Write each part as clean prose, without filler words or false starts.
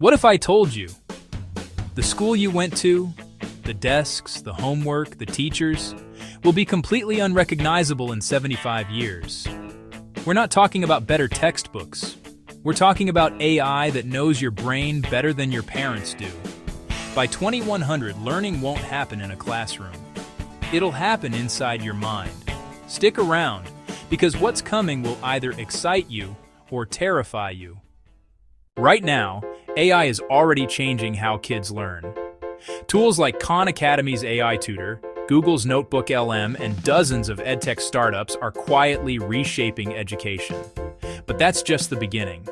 What if I told you the school you went to, the desks, the homework, the teachers, will be completely unrecognizable in 75 years? We're not talking about better textbooks. We're talking about AI that knows your brain better than your parents do. By 2100, learning won't happen in a classroom. It'll happen inside your mind. Stick around, because what's coming will either excite you or terrify you. Right now, AI is already changing how kids learn. Tools like Khan Academy's AI Tutor, Google's Notebook LM, and dozens of edtech startups are quietly reshaping education. But that's just the beginning.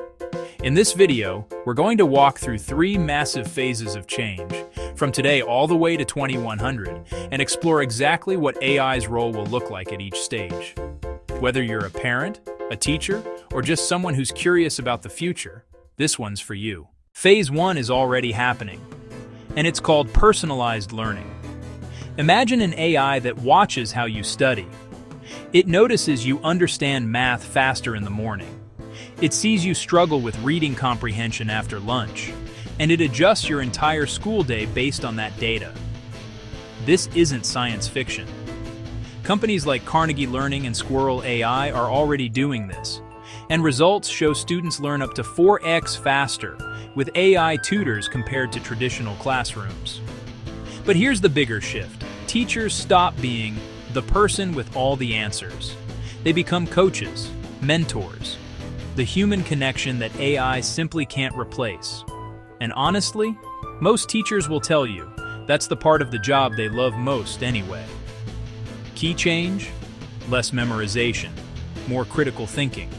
In this video, we're going to walk through 3 massive phases of change, from today all the way to 2100, and explore exactly what AI's role will look like at each stage. Whether you're a parent, a teacher, or just someone who's curious about the future, this one's for you. Phase 1 is already happening, and it's called personalized learning. Imagine an AI that watches how you study. It notices you understand math faster in the morning. It sees you struggle with reading comprehension after lunch, and it adjusts your entire school day based on that data. This isn't science fiction. Companies like Carnegie Learning and Squirrel AI are already doing this, and results show students learn up to 4x faster with AI tutors compared to traditional classrooms. But here's the bigger shift. Teachers stop being the person with all the answers. They become coaches, mentors, the human connection that AI simply can't replace. And honestly, most teachers will tell you that's the part of the job they love most anyway. Key change? Less memorization, more critical thinking.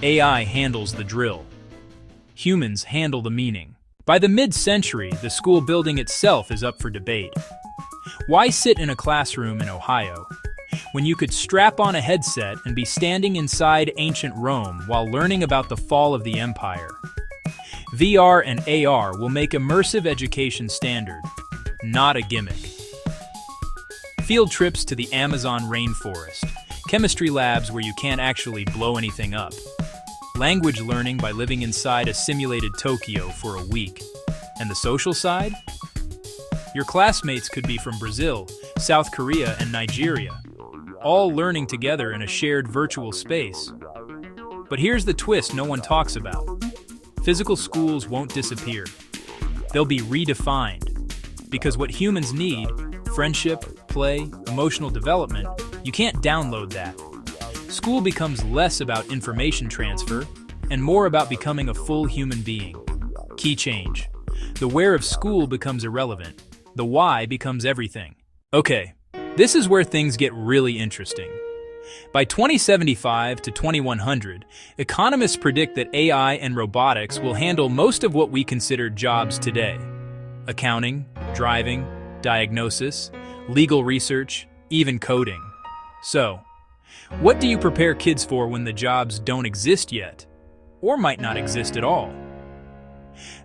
AI handles the drill. Humans handle the meaning. By the mid-century, the school building itself is up for debate. Why sit in a classroom in Ohio when you could strap on a headset and be standing inside ancient Rome while learning about the fall of the empire? VR and AR will make immersive education standard, not a gimmick. Field trips to the Amazon rainforest, chemistry labs where you can't actually blow anything up, language learning by living inside a simulated Tokyo for a week. And the social side? Your classmates could be from Brazil, South Korea, and Nigeria, all learning together in a shared virtual space. But here's the twist no one talks about. Physical schools won't disappear. They'll be redefined. Because what humans need, friendship, play, emotional development, you can't download that. School becomes less about information transfer and more about becoming a full human being. Key change. The where of school becomes irrelevant. The why becomes everything. Okay, this is where things get really interesting. By 2075 to 2100, economists predict that AI and robotics will handle most of what we consider jobs today. Accounting, driving, diagnosis, legal research, even coding. So, what do you prepare kids for when the jobs don't exist yet, or might not exist at all?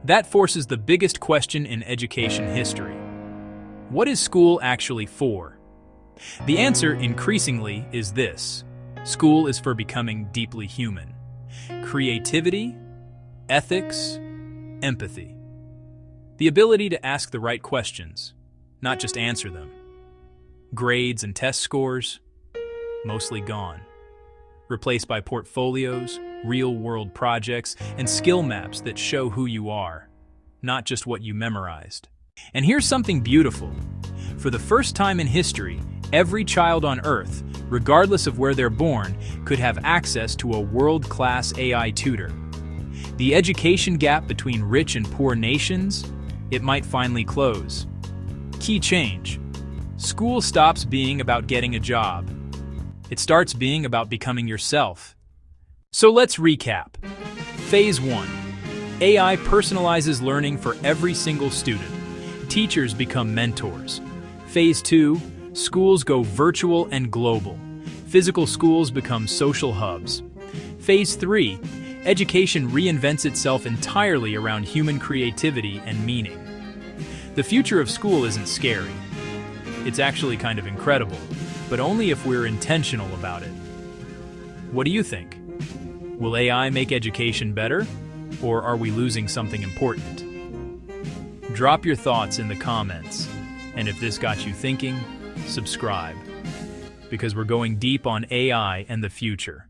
That forces the biggest question in education history. What is school actually for? The answer, increasingly, is this. School is for becoming deeply human. Creativity, ethics, empathy. The ability to ask the right questions, not just answer them. Grades and test scores? Mostly gone. Replaced by portfolios, real-world projects, and skill maps that show who you are, not just what you memorized. And here's something beautiful. For the first time in history, every child on Earth, regardless of where they're born, could have access to a world-class AI tutor. The education gap between rich and poor nations, it might finally close. Key change. School stops being about getting a job. It starts being about becoming yourself. So let's recap. Phase 1. AI personalizes learning for every single student. Teachers become mentors. Phase 2. Schools go virtual and global. Physical schools become social hubs. Phase 3. Education reinvents itself entirely around human creativity and meaning. The future of school isn't scary. It's actually kind of incredible, but only if we're intentional about it. What do you think? Will AI make education better? Or are we losing something important? Drop your thoughts in the comments. And if this got you thinking, subscribe. Because we're going deep on AI and the future.